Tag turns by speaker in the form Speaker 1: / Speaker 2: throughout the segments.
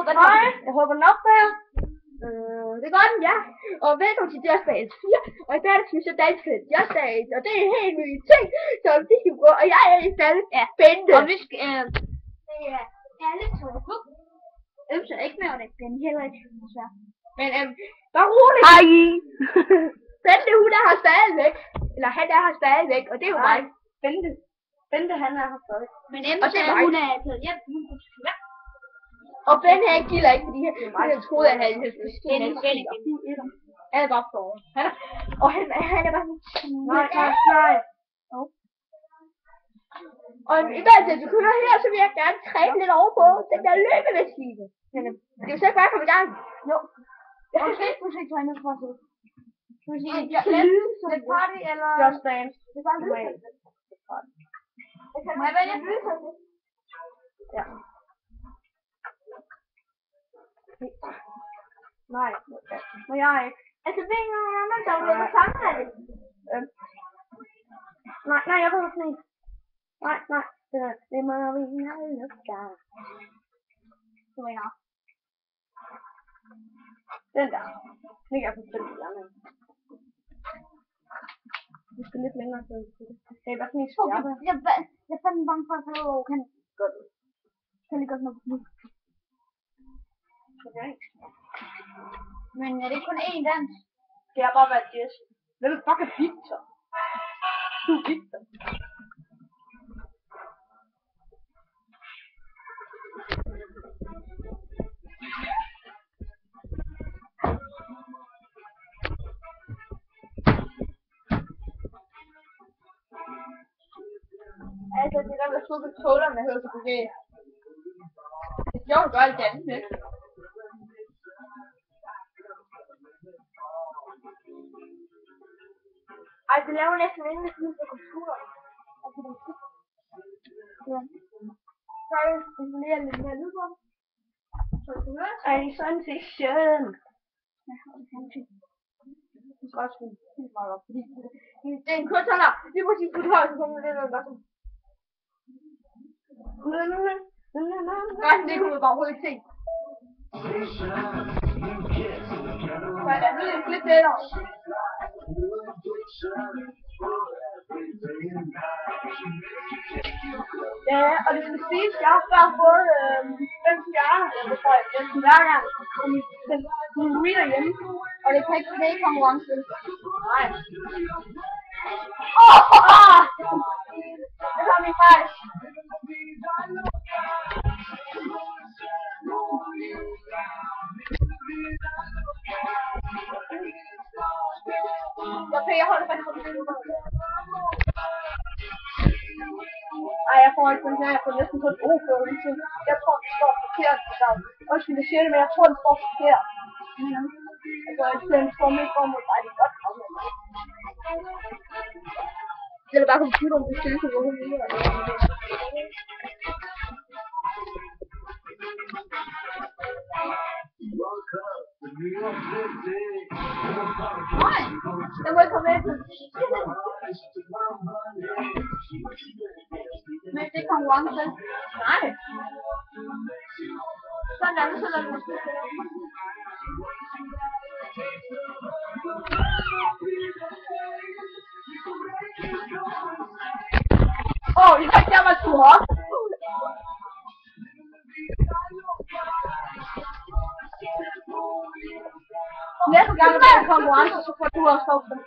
Speaker 1: Hej, jeg håber nok på jer. Det gør den, ja. Og velkommen til Just Dance 4. Og i dag skal vi så danse til Just Dance. Og det er en helt ny ting, som vi skal gå. Og jeg er i stedet spændende.
Speaker 2: Og vi skal, det er alle to.
Speaker 1: Ømse er ikke med, og det er heller ikke. Men bare roligt.
Speaker 2: Hej.
Speaker 1: Bente, hun er her stadigvæk. Eller han er her stadigvæk, og det er jo mig. Bente, han er her stadigvæk.
Speaker 2: Men Emse, hun er taget hjem.
Speaker 1: Og Ben han gilder ikke, fordi han troede, at han skulle ske en spænding. Han er bare for. Og han er bare sådan. Nej. Og i dag til vi kører her, så vil jeg gerne træne lidt over på den der løbemaskine. Skal vi så bare komme i gang? Jo.
Speaker 2: Okay, du skal ikke træne for sig.
Speaker 1: Skal vi sige,
Speaker 2: lidt party eller...
Speaker 1: Just Dance. Det er bare løbemaskine.
Speaker 2: Må jeg vælge?
Speaker 1: Ja. Nej, må jeg ikke.
Speaker 2: Altså, ved ikke, når man dog løber sammen af det.
Speaker 1: Nej, jeg ved ikke. Nej, det må vi ikke gøre.
Speaker 2: Så må jeg.
Speaker 1: Den der. Det er for selvfølgelig gerne. Vi skal lidt længere til det. Det er bare sådan en skærpe.
Speaker 2: Jeg er fandme bange for, at jeg kan godt. Kan lige godt nok nu.
Speaker 1: Okay.
Speaker 2: Men er det ikke kun én dans?
Speaker 1: Det har bare været Jess. Hvem fuck er Victor? Du er Victor. Altså, det der med suppe tåler, man hører sig bevæge. Det gjorde du godt i dansen, ikke? Ej, det laver næsten inden det synes på computeren. Altså, det er fedt. Ja. Så er det installerer lidt mere lyd på. Så du hører? Ej, sådan set sjøen. Ja, og det kan fint. Det skal også være helt meget op, fordi det er en kursholder. Lige præcis på det højde, så kommer det lidt bare sådan. Nej, det kunne vi bare overhovedet ikke se. Sådan, nu er det lidt bedre. Ja, og det skal siges, jeg har før fået 5 stjerner, det tror jeg, næsten hver gang, som reader hjemme, og det kan ikke blive konkurrence. Nej. Det har vi faktisk. Okay, jeg holder faktisk på det. Ej, jeg får ikke den her, jeg får næsten på et ord for det. Jeg tror, det står forkert. Undskyld, jeg siger det, men jeg tror, det står forkert. Altså, den står mest for mod dig, det er godt kommet. Det er bare computeren, det stille til, hvor hun er. Nej, jeg må ikke komme med til. Men det er konkurrence. Nej. Sådan er det, så lader vi det. Jeg var too hot. Næste gang der bliver en konkurrence, så får du også lov til det.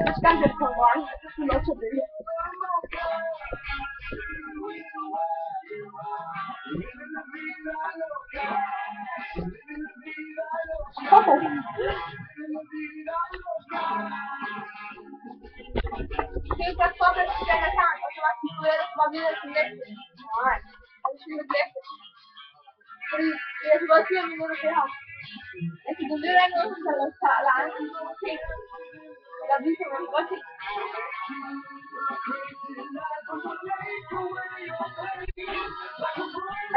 Speaker 1: Næste gang der bliver en konkurrence, så får du lov til at vælge. Det er godt for, at den er klar, og så var den duelle, så var videre til næste. Nej, det skal vi næste. Fordi det er så godt 4 minutter til ham. Altså, det er ikke noget, som kan lade sig lege med nogle ting. Eller vise nogle gode ting.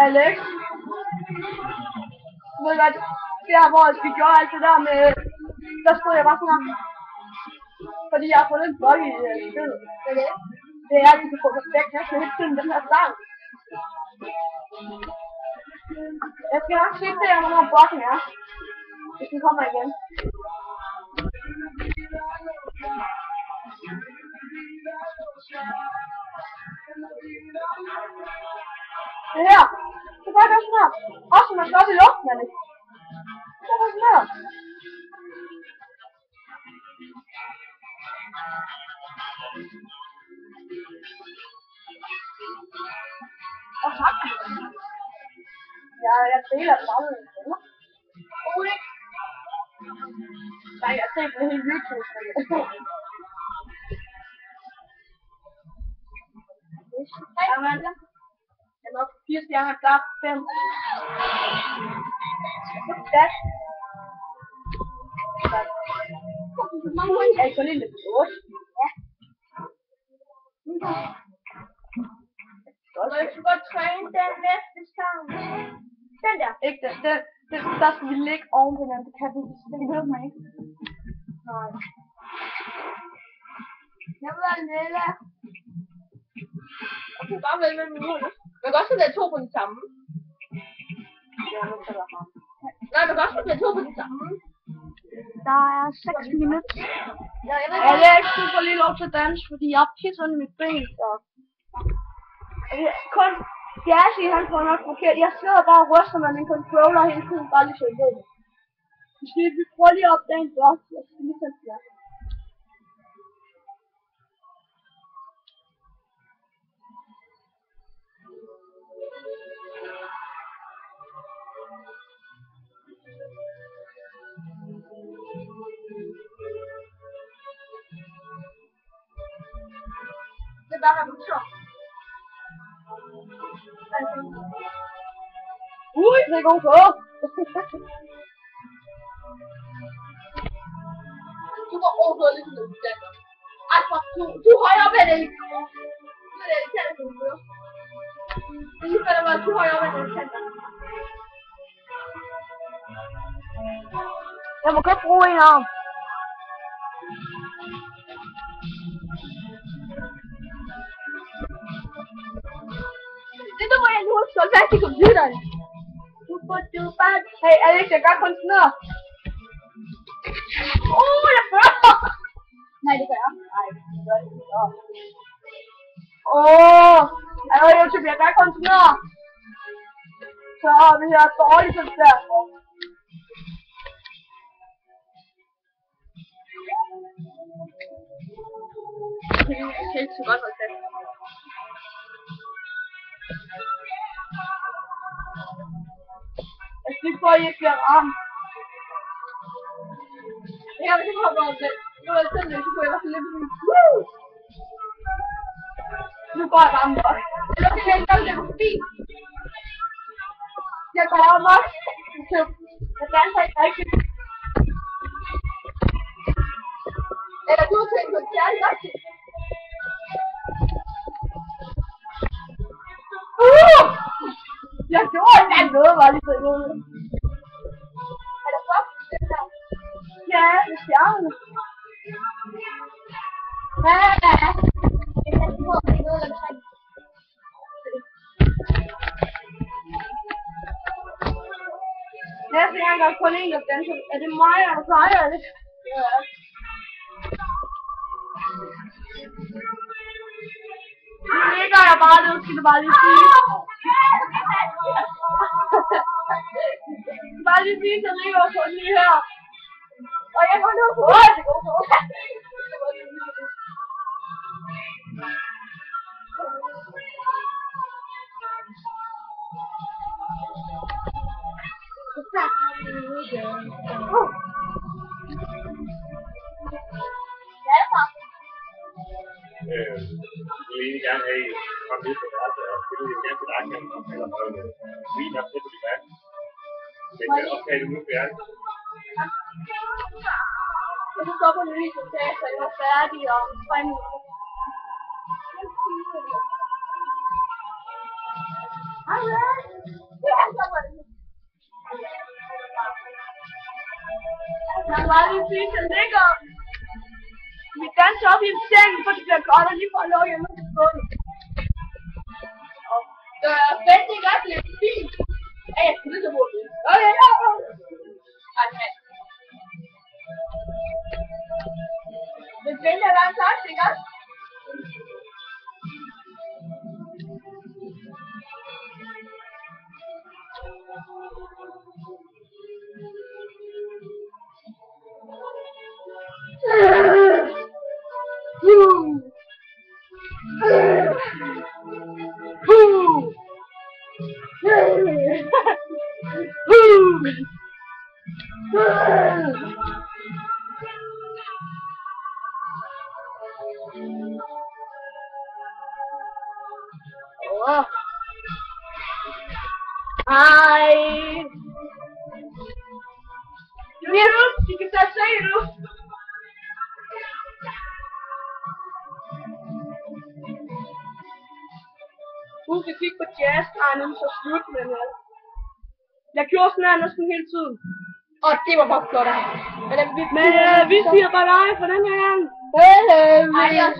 Speaker 1: Alex? Ved du hvad, der hvor vi gjorde alt det der med, der stod jeg bare sådan her. Fordi jeg har fundet en blog i spillet. Det er, at de kan få perfekt næsten hele tiden den her sang. Jeg skal nok se der, hvornår bossen er. Hvis den kommer igen. Det her. Det gør det sådan her. Også når man står op i luften, eller? Det gør det sådan her. Og tak. Jeg deler det bare med mine venner. Ui. Nej, jeg ser det helt YouTube. Jamen, jeg er nok 4 stjerner klar. 5. Das. Jeg kan lide lidt 8. Ja. Jeg skal godt træne den næste sang. Den der. Ikke den. Der skal vi ligge oven på den. Det kan vi ikke. Det hører mig ikke. Nej. Jeg vil være Nella. Jeg kan bare vælge med min. Man kan også sætte 2 på den samme. Ja, nu kan der ham. Nej, man kan også sætte 2 på den samme.
Speaker 2: Der er 6 minutter.
Speaker 1: Ja, jeg får lige lov til at danse, fordi jeg har pisset under mit ben. Så. Kun Jassi, han får nok forkert. Jeg sidder bare og ryster med min controller hele tiden, bare lige så jeg ved det. Vi prøver lige at opdage en boss. Jeg skal lige sætte det. Det er bare revolution. Ui, det går på. Du var overhovedet lidt sådan den. Ej, du er højere op af det. Nu er det irriterende, du hører. Det er lige før, der var du højere op af det. Jeg må godt bruge en arm. Det må jeg nu huske at fast i computeren. Hey Alex, jeg gør kun sådan noget. Jeg fører! Nej, det gør jeg. Nej, det gør det ikke. Hallo YouTube, jeg gør kun sådan noget. Så hvis jeg er dårlig, så der. Jeg kan ikke så godt holde fast. Jeg skal for, at jeg bliver ramt. Jeg vil ikke hoppe over det. Nu er jeg selv lidt, så kunne jeg også lidt sådan. Nu går jeg ramt godt. Jeg kan ikke gøre det forbi. Jeg går om også. Jeg danser ikke rigtigt. Eller du har tænkt på det særligt rigtigt. Jeg gjorde ikke noget, var lige så imod. Er der så? Ja, det er stjerne. Ja. Jeg kan ikke få noget eller noget. Næste gang der er kun en, der danser. Er det mig, eller dig, eller det? Ja. Nu ligger jeg bare det, skal du bare lige sige. Bare lige sige, så ligger jeg kun lige her. Og jeg går ned på det går på.
Speaker 3: Jeg vil egentlig gerne have komme lidt på værelse og spille lidt ganske række eller vin op til det værste. Men jeg optager det nu færdigt.
Speaker 1: Jeg kan stoppe en lille dag, så jeg er færdig og fremme. Jeg kan bare lige sige, at jeg ligger. Vi danser op i en seng, for det bliver godt, og lige for at lov hjemme til bunden. Og det er fedt, det er godt lidt fint. Jeg skal lytte på ikke også? Virus, du kan så se nu. Husk at kigge på jazz-tegnen, så slut med det. Jeg gjorde sådan her næsten hele tiden. Og det var bare flot. Men vi siger bare nej for den her gang.
Speaker 2: Adios,